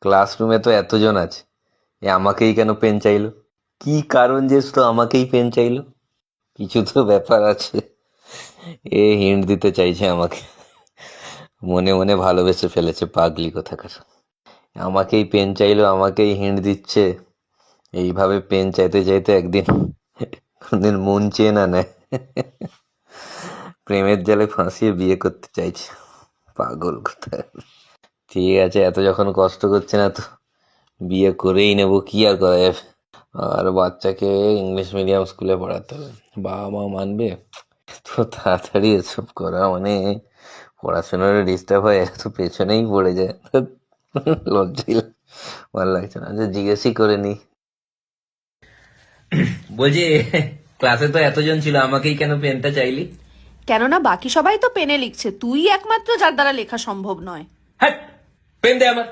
ক্লাসরুমে তো এতজন আছে, আমাকেই কেন পেন চাইলো? কি কারণ যে শুধু আমাকেই পেন চাইলো? কিছু তো ব্যাপার আছে। হিন্ট দিতে চাইছে আমাকে, মনে মনে ভালোবেসে ফেলেছে পাগলি কোথাকার। আমাকেই পেন চাইলো, আমাকেই হিন্ট দিচ্ছে। এইভাবে পেন চাইতে চাইতে কোনদিন মন চেয়ে না নেয়। প্রেমের জালে ফাঁসিয়ে বিয়ে করতে চাইছে, পাগল কোথায়। ঠিক আছে, এত যখন কষ্ট করছে না তো বিয়ে করেই নেব, কি আর করা যাবে। আর বাচ্চাকে ইংলিশ মিডিয়াম স্কুলে পড়াতে হবে, বাবা মা মানবে তো? তাড়াতাড়ি এসব করা মানে পড়াশোনার ডিস্টার্ব হয়, এত পেছনেই পড়ে যায়। লজ্জাই ভালো লাগছে না যে জিজ্ঞেসই করে নি। বলছি, ক্লাসে তো এতজন ছিল, আমাকেই কেন পেনটা চাইলি? কেননা বাকি সবাই তো পেনে লিখছে, তুই একমাত্র যার দ্বারা লেখা সম্ভব নয়। হ্যাঁ, পেন দে আমার।